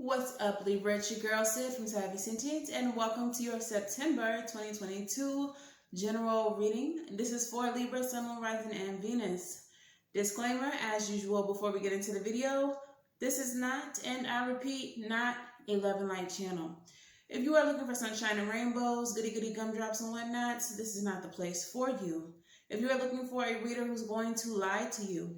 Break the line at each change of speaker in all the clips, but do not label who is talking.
What's up, Libra? It's your girl Sid from Savvy Sentience, and welcome to your September 2022 general reading. This is for Libra, Sun, Moon, Rising, and Venus. Disclaimer, as usual, before we get into the video, this is not, and I repeat, not a love and light channel. If you are looking for sunshine and rainbows, goody gumdrops and whatnots, this is not the place for you. If you are looking for a reader who's going to lie to you,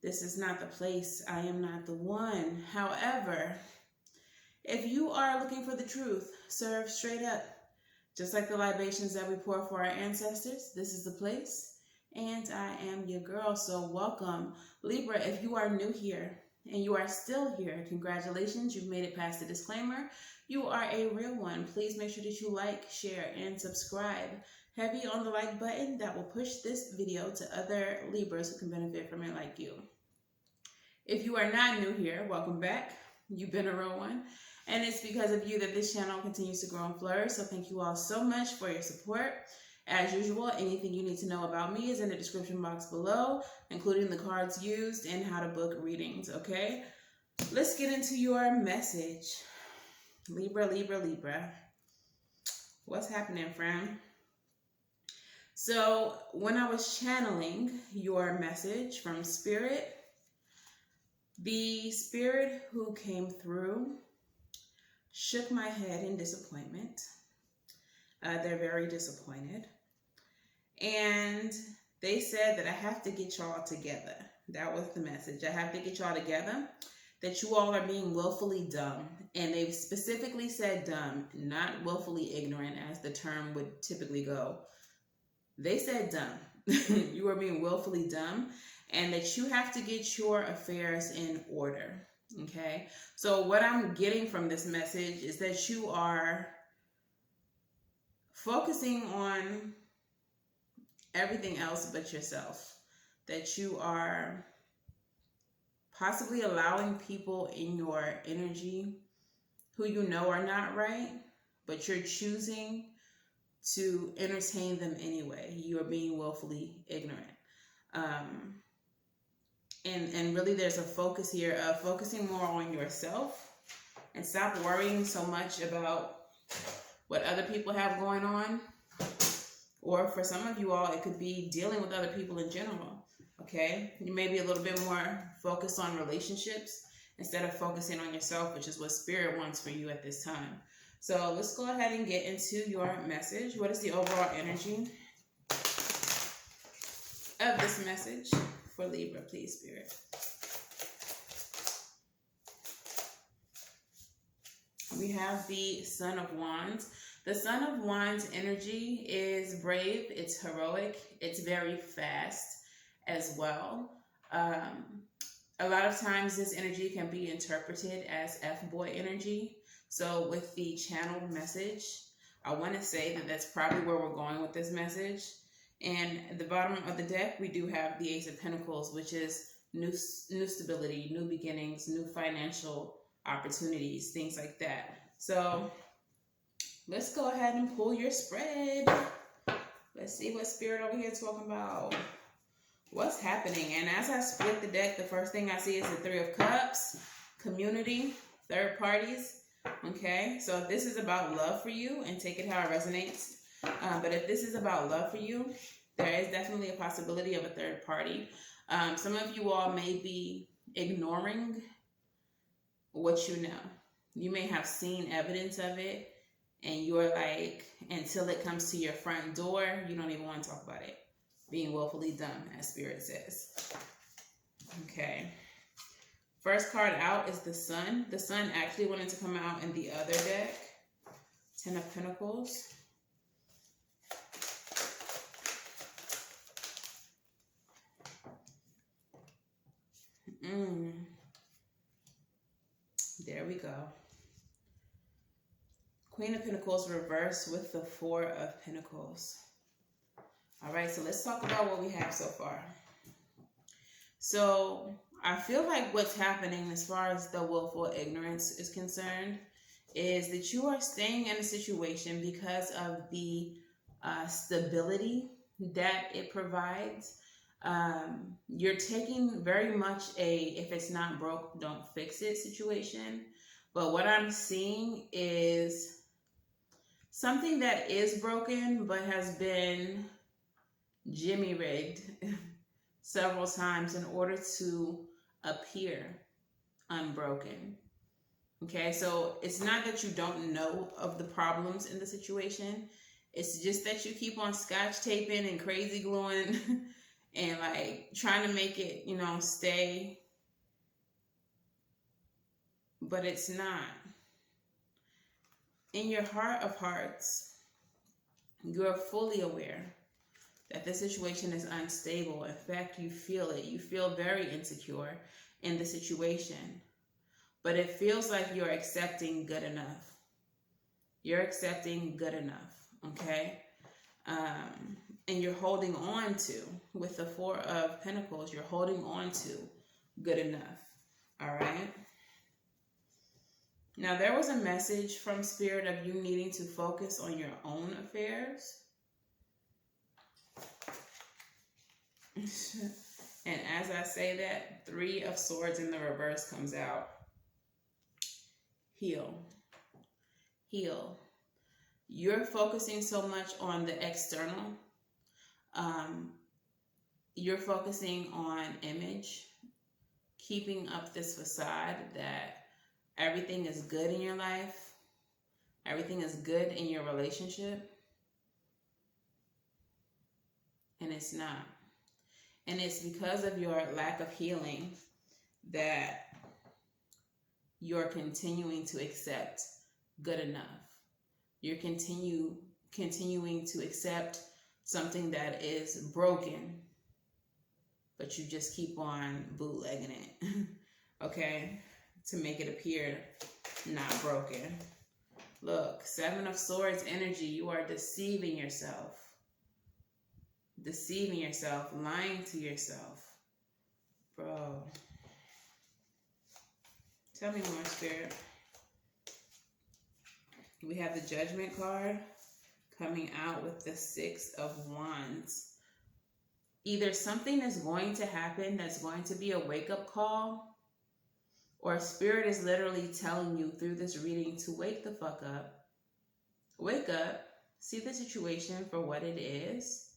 this is not the place. I am not the one. However, if you are looking for the truth, serve straight up. Just like the libations that we pour for our ancestors, this is the place. And I am your girl, so welcome. Libra, if you are new here and you are still here, congratulations, you've made it past the disclaimer. You are a real one. Please make sure that you like, share, and subscribe. Heavy on the like button that will push this video to other Libras who can benefit from it like you. If you are not new here, welcome back. You've been a real one. And it's because of you that this channel continues to grow and flourish. So thank you all so much for your support. As usual, anything you need to know about me is in the description box below, including the cards used and how to book readings, okay? Let's get into your message. Libra. What's happening, friend? So when I was channeling your message from Spirit, the spirit who came through shook my head in disappointment. They're very disappointed. And they said that I have to get y'all together. That was the message. I have to get y'all together, that you all are being willfully dumb. And they specifically said dumb, not willfully ignorant as the term would typically go. They said dumb. You are being willfully dumb. And that you have to get your affairs in order, okay? So what I'm getting from this message is that you are focusing on everything else but yourself. That you are possibly allowing people in your energy who you know are not right, but you're choosing to entertain them anyway. You are being willfully ignorant. And really there's a focus here of focusing more on yourself and stop worrying so much about what other people have going on. Or for some of you all, it could be dealing with other people in general, okay? You may be a little bit more focused on relationships instead of focusing on yourself, which is what Spirit wants for you at this time. So let's go ahead and get into your message. What is the overall energy of this message for Libra, please, Spirit? We have the Son of Wands. The Son of Wands energy is brave, it's heroic, it's very fast as well. A lot of times this energy can be interpreted as F-boy energy. So with the channeled message, I want to say that that's probably where we're going with this message. And at the bottom of the deck, we do have the Ace of Pentacles, which is new stability, new beginnings, new financial opportunities, things like that. So let's go ahead and pull your spread. Let's see what Spirit over here is talking about. What's happening? And as I split the deck, the first thing I see is the Three of Cups, community, third parties. Okay, so if this is about love for you, and take it how it resonates. But if this is about love for you, there is definitely a possibility of a third party. Some of you all may be ignoring what you know. You may have seen evidence of it, and you're like, until it comes to your front door, you don't even want to talk about it. Being willfully dumb, as Spirit says. Okay. First card out is the Sun. The Sun actually wanted to come out in the other deck. Ten of Pentacles. There we go. Queen of Pentacles reversed with the Four of Pentacles. All right, so let's talk about what we have so far. So I feel like what's happening as far as the willful ignorance is concerned is that you are staying in a situation because of the stability that it provides. You're taking very much a if it's not broke, don't fix it situation. But what I'm seeing is something that is broken but has been jimmy rigged several times in order to appear unbroken. Okay, so it's not that you don't know of the problems in the situation. It's just that you keep on scotch taping and crazy gluing and like trying to make it, stay, but it's not. In your heart of hearts, you're fully aware that the situation is unstable. In fact, you feel it. You feel very insecure in the situation, but it feels like you're accepting good enough. You're accepting good enough, okay? And you're holding on to, with the Four of Pentacles, you're holding on to good enough, all right? Now, there was a message from Spirit of you needing to focus on your own affairs. And as I say that, Three of Swords in the reverse comes out. Heal. Heal. You're focusing so much on the external. You're focusing on image, keeping up this facade that everything is good in your life, everything is good in your relationship, and it's not. And it's because of your lack of healing that you're continuing to accept good enough. You're continuing to accept something that is broken, but you just keep on bootlegging it, okay, to make it appear not broken. Look, Seven of Swords energy, you are deceiving yourself. Deceiving yourself, lying to yourself. Bro. Tell me more, Spirit. We have the Judgment card coming out with the Six of Wands. Either something is going to happen that's going to be a wake-up call, or Spirit is literally telling you through this reading to wake the fuck up. Wake up, see the situation for what it is,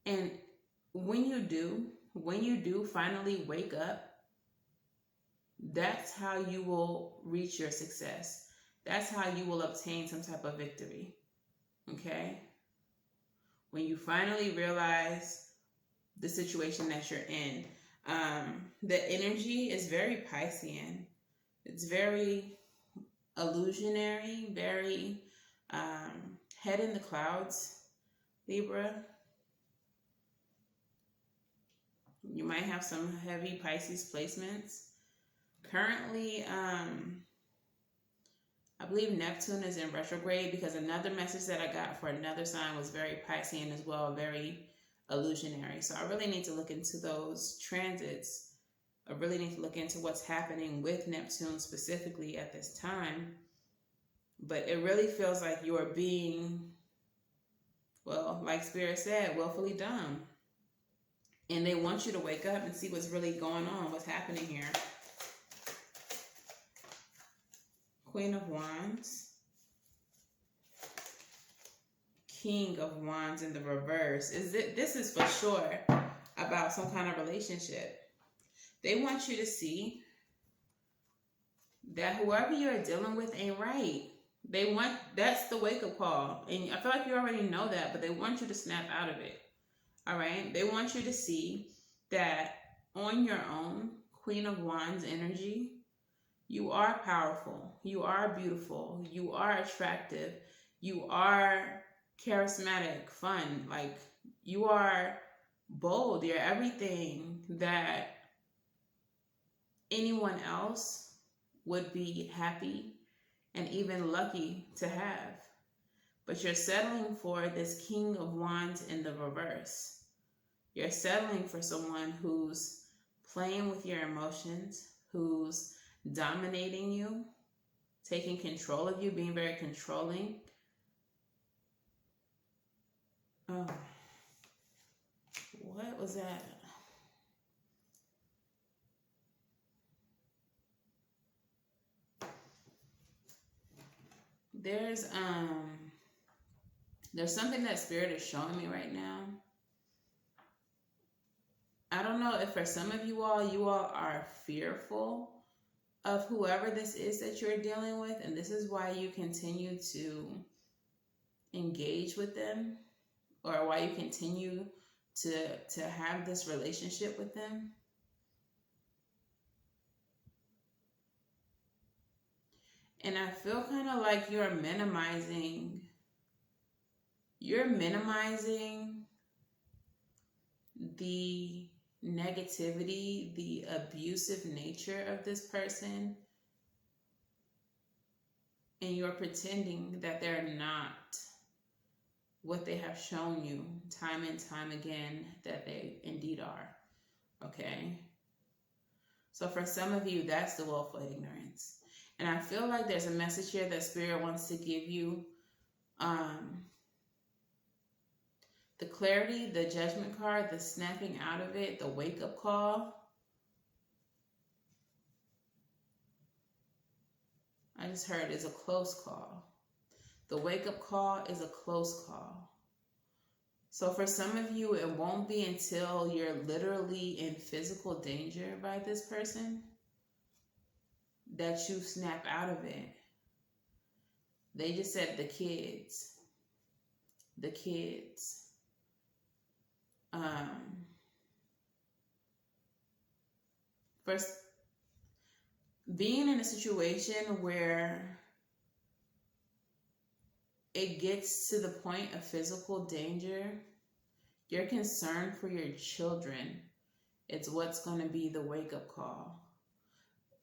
and when you do finally wake up, that's how you will reach your success. That's how you will obtain some type of victory, okay? When you finally realize the situation that you're in. The energy is very Piscean. It's very illusionary, very head in the clouds, Libra. You might have some heavy Pisces placements. Currently, I believe Neptune is in retrograde, because another message that I got for another sign was very Piscean as well, very illusionary. So I really need to look into those transits. I really need to look into what's happening with Neptune specifically at this time. But it really feels like you're being, well, like Spirit said, willfully dumb. And they want you to wake up and see what's really going on, what's happening here. Queen of Wands. King of Wands in the reverse. This is for sure about some kind of relationship. They want you to see that whoever you're dealing with ain't right. That's the wake-up call. And I feel like you already know that, but they want you to snap out of it. All right? They want you to see that on your own, Queen of Wands energy, you are powerful. You are beautiful. You are attractive. You are charismatic, fun. Like, you are bold. You're everything that anyone else would be happy and even lucky to have. But you're settling for this King of Wands in the reverse. You're settling for someone who's playing with your emotions, who's dominating you, taking control of you, being very controlling. Oh, what was that? there's something that Spirit is showing me right now. I don't know if for some of you all are fearful of whoever this is that you're dealing with, and this is why you continue to engage with them, or why you continue to have this relationship with them. And I feel kind of like you're minimizing the negativity, the abusive nature of this person, and you're pretending that they're not what they have shown you time and time again that they indeed are. Okay? So for some of you, that's the willful ignorance. And I feel like there's a message here that Spirit wants to give you. The clarity, the judgment card, the snapping out of it, the wake-up call. I just heard is a close call. The wake-up call is a close call. So for some of you, it won't be until you're literally in physical danger by this person that you snap out of it. They just said the kids. The kids. First, being in a situation where it gets to the point of physical danger, your concern for your children, it's what's going to be the wake-up call.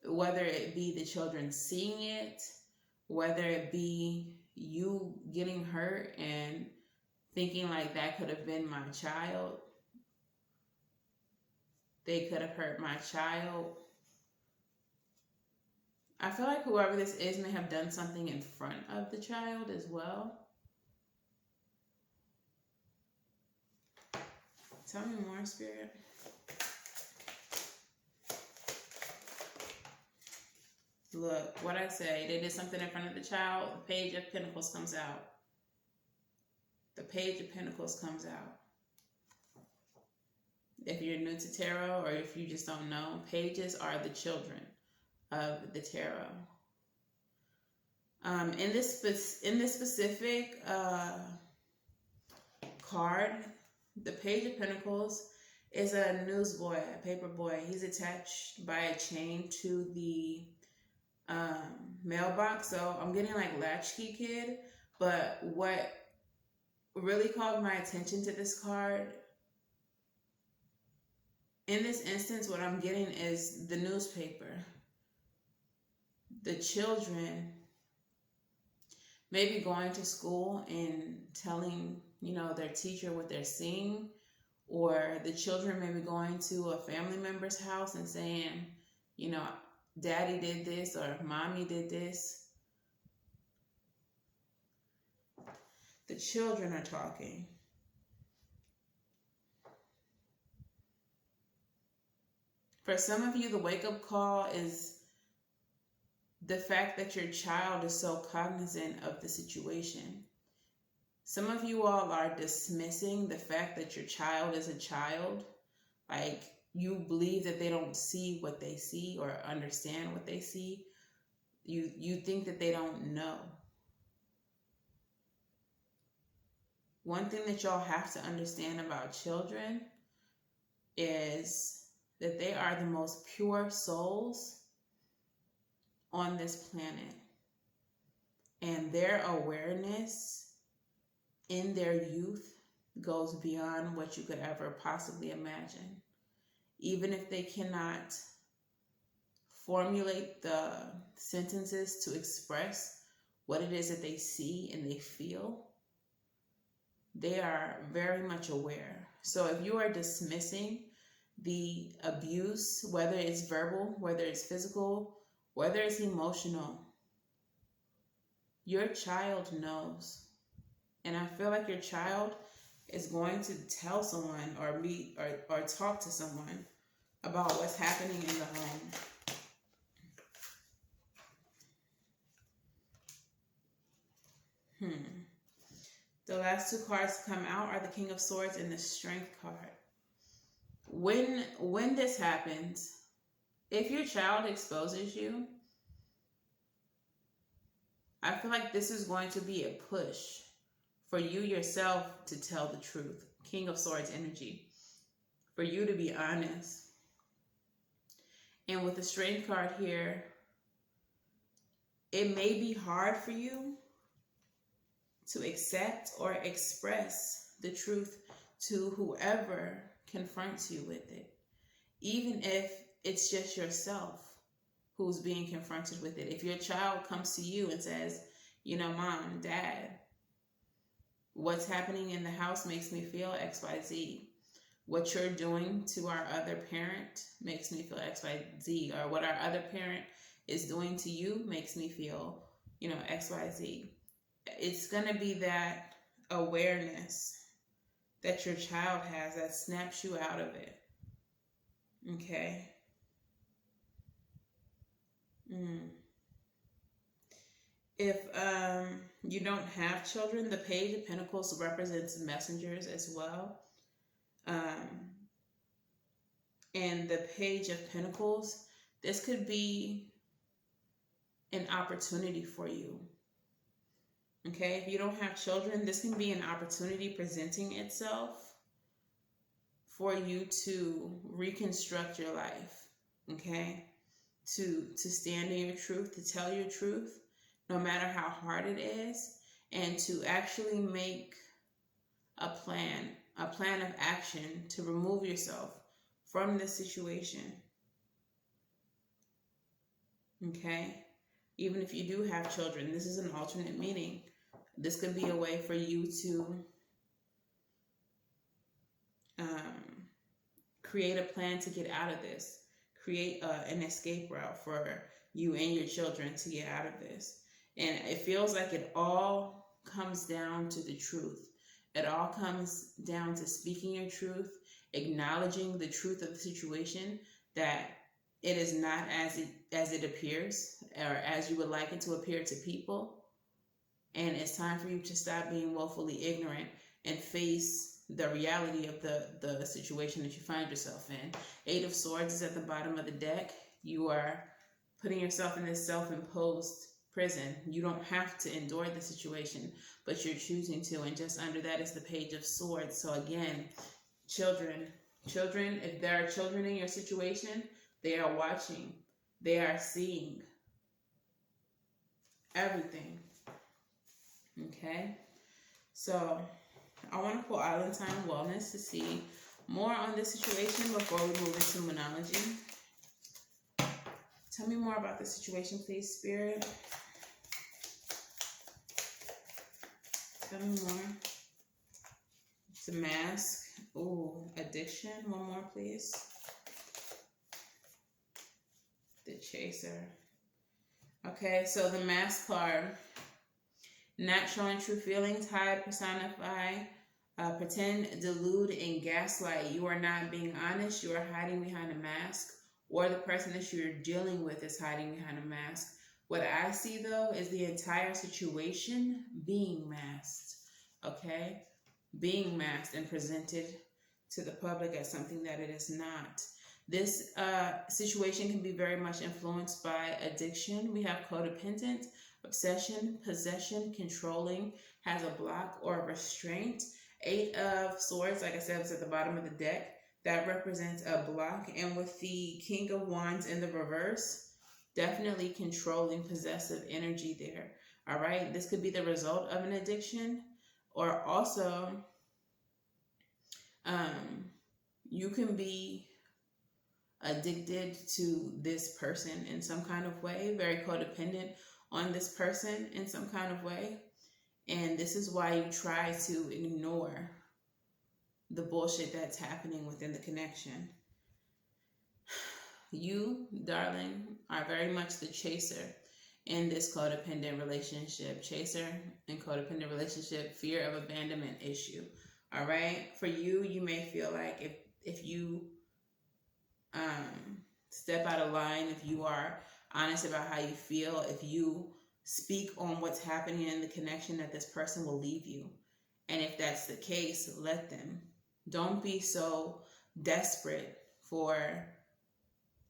Whether it be the children seeing it, whether it be you getting hurt and thinking like that could have been my child. They could have hurt my child. I feel like whoever this is may have done something in front of the child as well. Tell me more, Spirit. Look, what I say, they did something in front of the child, the Page of Pentacles comes out. The Page of Pentacles comes out. If you're new to tarot, or if you just don't know, pages are the children of the tarot. In this specific card, the Page of Pentacles is a newsboy, a paper boy. He's attached by a chain to the mailbox. So I'm getting like latchkey kid, but what really called my attention to this card, in this instance, what I'm getting is the newspaper. The children maybe going to school and telling, their teacher what they're seeing, or the children maybe going to a family member's house and saying, Daddy did this or Mommy did this. The children are talking. For some of you, the wake-up call is the fact that your child is so cognizant of the situation. Some of you all are dismissing the fact that your child is a child. Like, you believe that they don't see what they see or understand what they see. You think that they don't know. One thing that y'all have to understand about children is that they are the most pure souls on this planet. And their awareness in their youth goes beyond what you could ever possibly imagine. Even if they cannot formulate the sentences to express what it is that they see and they feel, they are very much aware. So if you are dismissing the abuse, whether it's verbal, whether it's physical, whether it's emotional, your child knows. And I feel like your child is going to tell someone or meet or talk to someone about what's happening in the home. The last two cards to come out are the King of Swords and the Strength card. When this happens, if your child exposes you, I feel like this is going to be a push for you yourself to tell the truth. King of Swords energy. For you to be honest. And with the Strength card here, it may be hard for you to accept or express the truth to whoever confronts you with it. Even if it's just yourself who's being confronted with it. If your child comes to you and says, you know, Mom, Dad, what's happening in the house makes me feel XYZ. What you're doing to our other parent makes me feel XYZ. Or what our other parent is doing to you makes me feel, you know, XYZ. It's going to be that awareness that your child has that snaps you out of it. Okay? If you don't have children, the Page of Pentacles represents messengers as well. And the Page of Pentacles, this could be an opportunity for you. Okay, if you don't have children, this can be an opportunity presenting itself for you to reconstruct your life. Okay, to stand in your truth, to tell your truth, no matter how hard it is, and to actually make a plan of action to remove yourself from this situation. Okay, even if you do have children, this is an alternate meaning. This could be a way for you to create a plan to get out of this. Create an escape route for you and your children to get out of this. And it feels like it all comes down to the truth. It all comes down to speaking your truth, acknowledging the truth of the situation, that it is not as it appears or as you would like it to appear to people. And it's time for you to stop being woefully ignorant and face the reality of the situation that you find yourself in. Eight of Swords is at the bottom of the deck. You are putting yourself in this self-imposed prison. You don't have to endure the situation, but you're choosing to. And just under that is the Page of Swords. So again, children, if there are children in your situation, they are watching. They are seeing everything. Okay? So I want to pull Island Time Wellness to see more on this situation before we move into Moonology. Tell me more about the situation, please, Spirit. Tell me more. It's a mask. Ooh, addiction. One more, please. The Chaser. Okay, so the Mask card. Not showing true feelings, hide, personify, pretend, delude, and gaslight. You are not being honest. You are hiding behind a mask, or the person that you're dealing with is hiding behind a mask. What I see, though, is the entire situation being masked, okay? Being masked and presented to the public as something that it is not. This situation can be very much influenced by addiction. We have codependent, obsession, possession, controlling, has a block or a restraint. Eight of Swords, like I said, is at the bottom of the deck. That represents a block. And with the King of Wands in the reverse, definitely controlling, possessive energy there. All right, this could be the result of an addiction, or also you can be addicted to this person in some kind of way, very codependent on this person in some kind of way. And this is why you try to ignore the bullshit that's happening within the connection. You, darling, are very much the chaser in this codependent relationship. Chaser and codependent relationship, fear of abandonment issue. All right? For you, you may feel like if you step out of line, if you are honest about how you feel, if you speak on what's happening in the connection that this person will leave you. And if that's the case, let them. Don't be so desperate for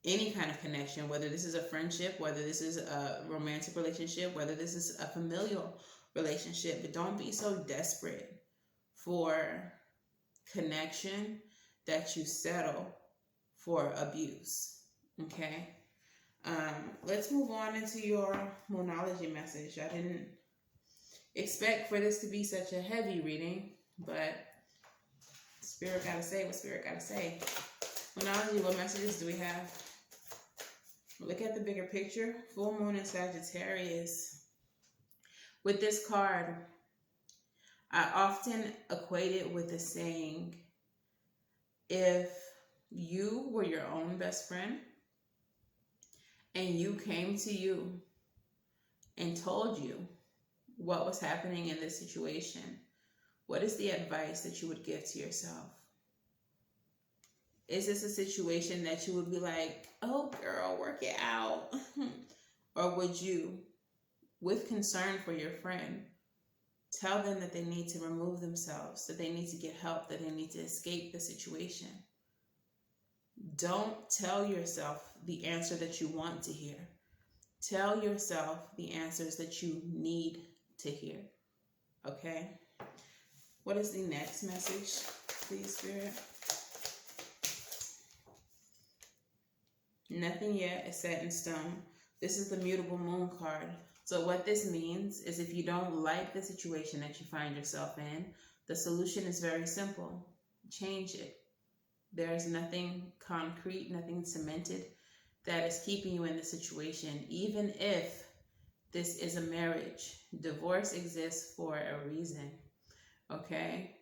any kind of connection, whether this is a friendship, whether this is a romantic relationship, whether this is a familial relationship, but don't be so desperate for connection that you settle for abuse. Okay? Let's move on into your Moonology message. I didn't expect for this to be such a heavy reading, but Spirit gotta say what Spirit gotta say. Moonology, what messages do we have? Look at the bigger picture. Full moon in Sagittarius. With this card, I often equate it with the saying, if you were your own best friend and you came to you and told you what was happening in this situation, what is the advice that you would give to yourself? Is this a situation that you would be like, oh girl, work it out? Or would you, with concern for your friend, tell them that they need to remove themselves, that they need to get help, that they need to escape the situation? Don't tell yourself the answer that you want to hear. Tell yourself the answers that you need to hear. Okay? What is the next message, please, Spirit? Nothing yet is set in stone. This is the mutable moon card. So what this means is if you don't like the situation that you find yourself in, the solution is very simple. Change it. There's nothing concrete, nothing cemented that is keeping you in the situation. Even if this is a marriage, divorce exists for a reason. Okay?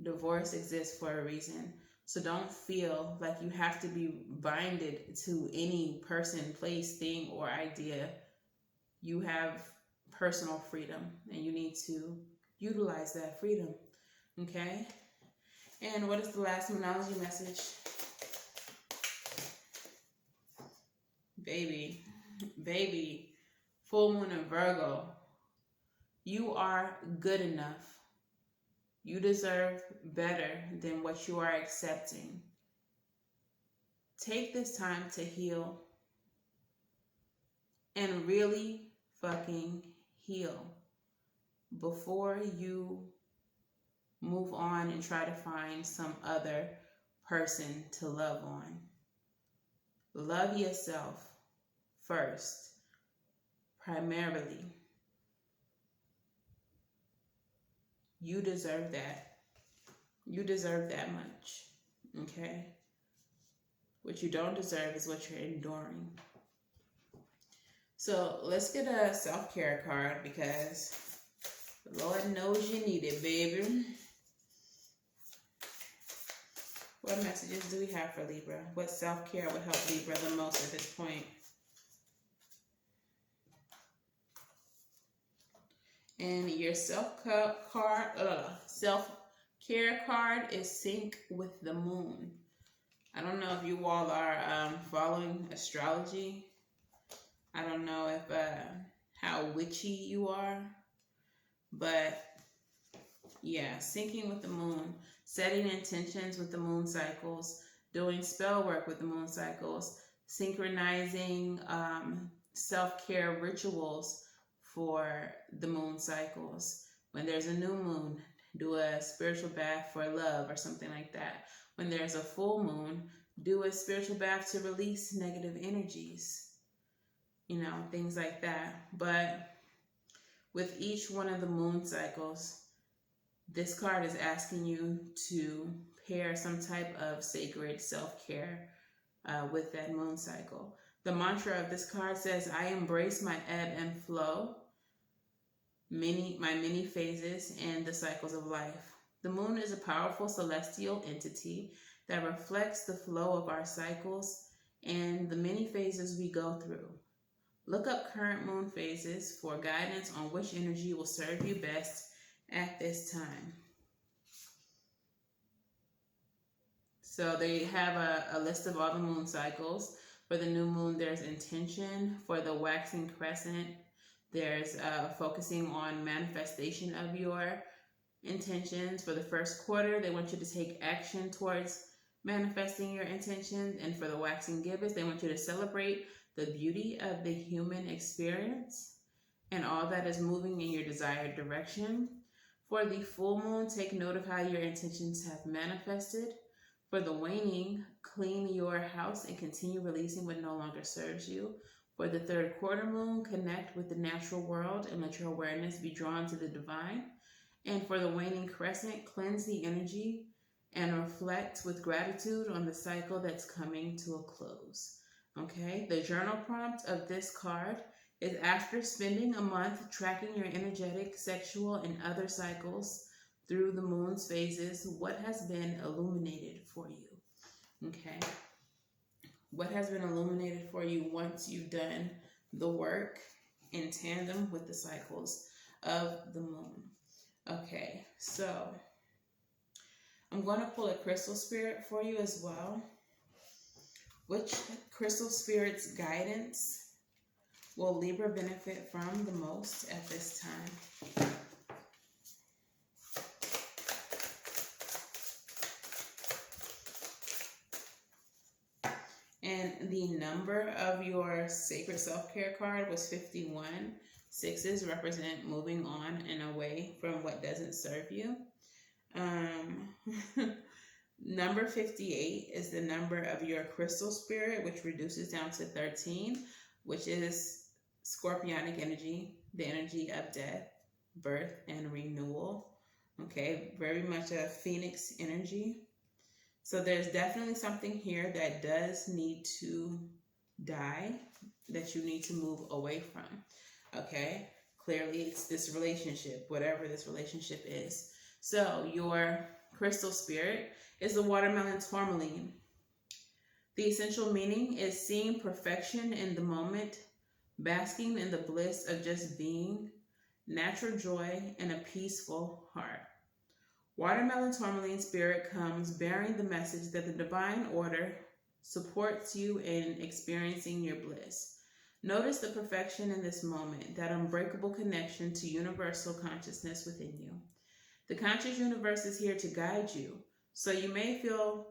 Divorce exists for a reason. So don't feel like you have to be binded to any person, place, thing, or idea. You have personal freedom and you need to utilize that freedom. Okay? And what is the last Moonology message? Baby, full moon in Virgo. You are good enough. You deserve better than what you are accepting. Take this time to heal and really fucking heal before you move on and try to find some other person to love on. Love yourself first, primarily. You deserve that. You deserve that much, okay? What you don't deserve is what you're enduring. So let's get a self-care card because the Lord knows you need it, baby. What messages do we have for Libra? What self-care would help Libra the most at this point? And your self-care card is sync with the moon. I don't know if you all are following astrology. I don't know if how witchy you are, but yeah, syncing with the moon, setting intentions with the moon cycles, doing spell work with the moon cycles, synchronizing self-care rituals for the moon cycles. When there's a new moon, do a spiritual bath for love or something like that. When there's a full moon, do a spiritual bath to release negative energies. You know, things like that. But with each one of the moon cycles, this card is asking you to pair some type of sacred self-care with that moon cycle. The mantra of this card says, I embrace my ebb and flow, my many phases, and the cycles of life. The moon is a powerful celestial entity that reflects the flow of our cycles and the many phases we go through. Look up current moon phases for guidance on which energy will serve you best at this time. So they have a list of all the moon cycles. For the new moon, there's intention. For the waxing crescent, There's focusing on manifestation of your intentions. For the first quarter, they want you to take action towards manifesting your intentions. And for the waxing gibbous, they want you to celebrate the beauty of the human experience and all that is moving in your desired direction. For the full moon, take note of how your intentions have manifested. For the waning, clean your house and continue releasing what no longer serves you. For the third quarter moon, connect with the natural world and let your awareness be drawn to the divine. And for the waning crescent, cleanse the energy and reflect with gratitude on the cycle that's coming to a close. Okay, the journal prompt of this card is: after spending a month tracking your energetic, sexual, and other cycles through the moon's phases, what has been illuminated for you? Okay, what has been illuminated for you once you've done the work in tandem with the cycles of the moon? Okay, so I'm going to pull a crystal spirit for you as well. Which crystal spirit's guidance will Libra benefit from the most at this time? And the number of your sacred self-care card was 51. Sixes represent moving on and away from what doesn't serve you. Number 58 is the number of your crystal spirit, which reduces down to 13, which is scorpionic energy, the energy of death, birth, and renewal. Okay, very much a phoenix energy. So there's definitely something here that does need to die, that you need to move away from. Okay, clearly it's this relationship, whatever this relationship is. So your crystal spirit is the watermelon tourmaline. The essential meaning is seeing perfection in the moment, basking in the bliss of just being, natural joy, and a peaceful heart. Watermelon tourmaline spirit comes bearing the message that the divine order supports you in experiencing your bliss. Notice the perfection in this moment, that unbreakable connection to universal consciousness within you. The conscious universe is here to guide you, so you may feel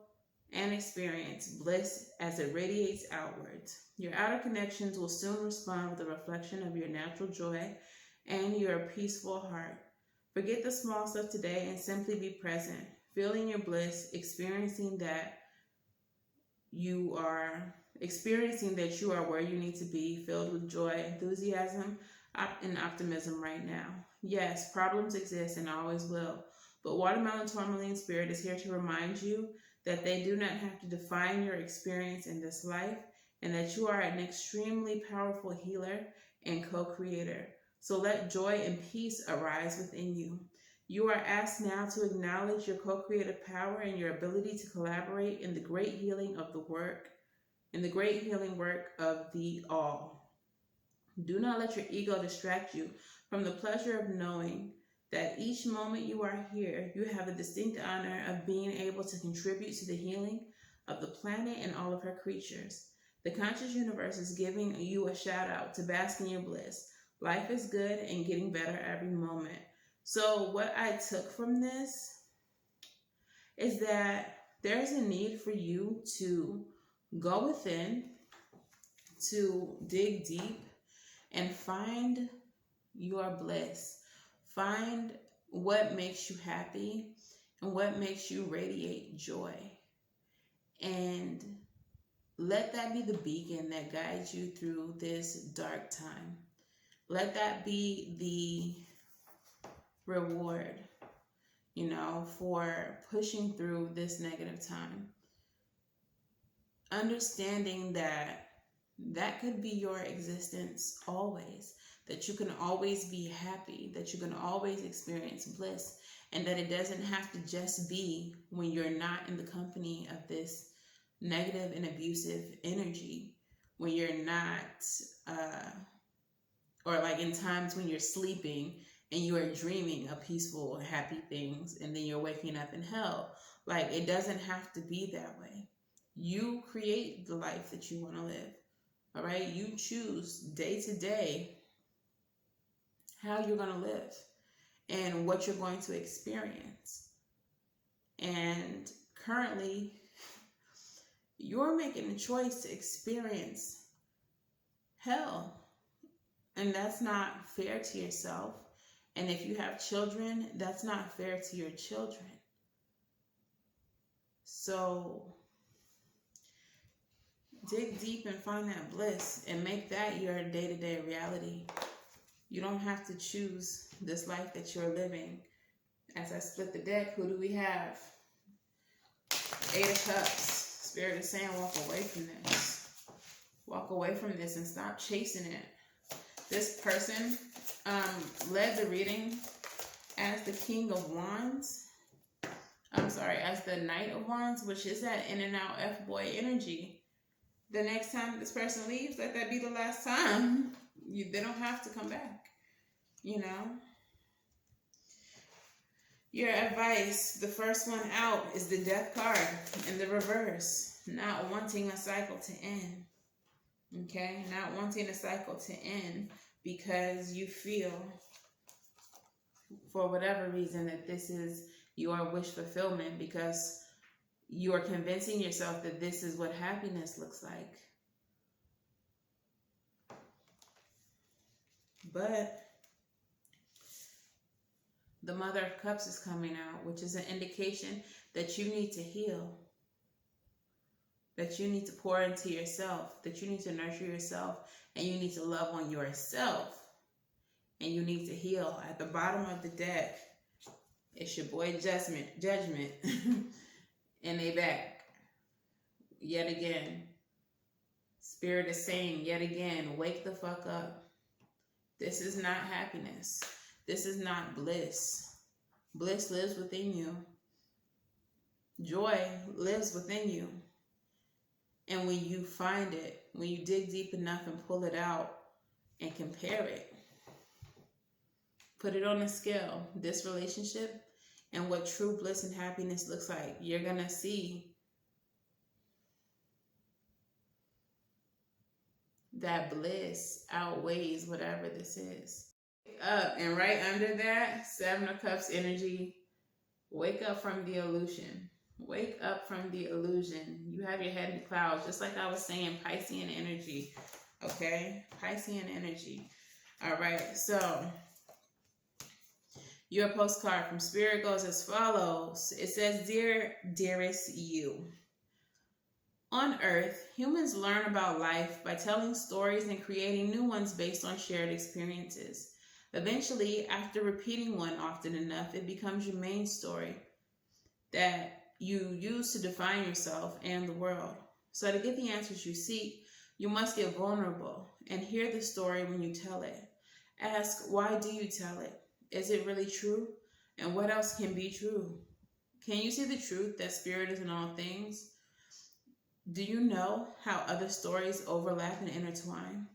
and experience bliss as it radiates outwards. Your outer connections will soon respond with a reflection of your natural joy and your peaceful heart. Forget the small stuff today and simply be present, feeling your bliss, experiencing that you are where you need to be, filled with joy, enthusiasm, and optimism right now. Yes, problems exist and always will, but Watermelon Tourmaline Spirit is here to remind you that they do not have to define your experience in this life, and that you are an extremely powerful healer and co-creator. So let joy and peace arise within you. You are asked now to acknowledge your co-creative power and your ability to collaborate in the great healing of the work, of the all. Do not let your ego distract you from the pleasure of knowing that each moment you are here, you have the distinct honor of being able to contribute to the healing of the planet and all of her creatures. The conscious universe is giving you a shout out to bask in your bliss. Life is good and getting better every moment. So what I took from this is that there's a need for you to go within, to dig deep, and find your bliss. Find what makes you happy and what makes you radiate joy. And let that be the beacon that guides you through this dark time. Let that be the reward, for pushing through this negative time. Understanding that could be your existence always, that you can always be happy, that you can always experience bliss, and that it doesn't have to just be when you're not in the company of this negative and abusive energy, when you're not, or like in times when you're sleeping and you are dreaming of peaceful, happy things, and then you're waking up in hell. Like, it doesn't have to be that way. You create the life that you want to live. All right? You choose day to day how you're going to live and what you're going to experience. And currently, you're making a choice to experience hell. And that's not fair to yourself. And if you have children, that's not fair to your children. So dig deep and find that bliss and make that your day-to-day reality. You don't have to choose this life that you're living. As I split the deck, who do we have? Eight of Cups. Spirit is saying walk away from this. Walk away from this and stop chasing it. This person led the reading as the King of Wands. As the Knight of Wands, which is that in and out F-boy energy. The next time this person leaves, let that be the last time. They don't have to come back, you know. Your advice, the first one out, is the Death card in the reverse. Not wanting a cycle to end. Okay? Not wanting a cycle to end because you feel, for whatever reason, that this is your wish fulfillment, because you are convincing yourself that this is what happiness looks like. But the Mother of Cups is coming out, which is an indication that you need to heal, that you need to pour into yourself, that you need to nurture yourself, and you need to love on yourself, and you need to heal. At the bottom of the deck, it's your boy Judgment, and they back yet again. Spirit is saying yet again, wake the fuck up. This is not happiness. This is not bliss. Bliss lives within you. Joy lives within you. And when you find it, when you dig deep enough and pull it out and compare it, put it on a scale, this relationship and what true bliss and happiness looks like, you're going to see that bliss outweighs whatever this is. Wake up, and right under that, Seven of Cups energy, wake up from the illusion. Wake up from the illusion. You have your head in the clouds, just like I was saying, Piscean energy. Okay? Piscean energy. All right, so your postcard from Spirit goes as follows. It says, Dear, dearest you. On Earth, humans learn about life by telling stories and creating new ones based on shared experiences. Eventually, after repeating one often enough, it becomes your main story that you use to define yourself and the world. So to get the answers you seek, you must get vulnerable and hear the story when you tell it. Ask, why do you tell it? Is it really true? And what else can be true? Can you see the truth that Spirit is in all things? Do you know how other stories overlap and intertwine?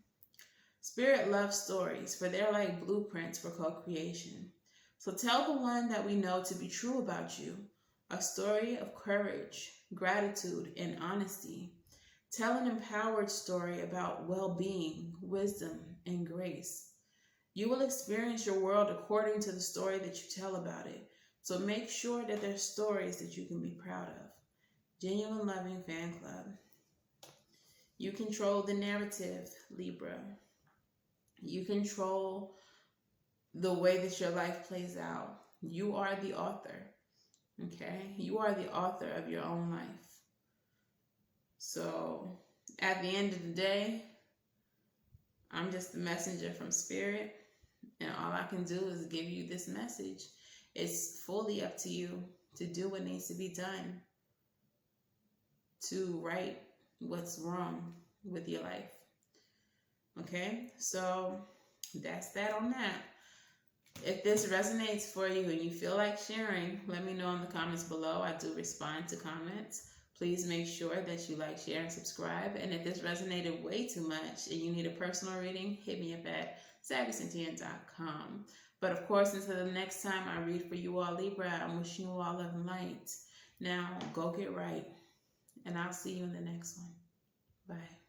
Spirit loves stories, for they're like blueprints for co-creation. So tell the one that we know to be true about you, a story of courage, gratitude, and honesty. Tell an empowered story about well-being, wisdom, and grace. You will experience your world according to the story that you tell about it. So make sure that there's stories that you can be proud of. Genuine Loving Fan Club. You control the narrative, Libra. You control the way that your life plays out. You are the author, okay? You are the author of your own life. So at the end of the day, I'm just the messenger from Spirit, and all I can do is give you this message. It's fully up to you to do what needs to be done to right what's wrong with your life. Okay, so that's that on that. If this resonates for you and you feel like sharing, let me know in the comments below. I do respond to comments. Please make sure that you like, share, and subscribe. And if this resonated way too much and you need a personal reading, hit me up at savyreadings.com. But of course, until the next time I read for you all, Libra, I'm wishing you all love and light. Now, go get right. And I'll see you in the next one. Bye.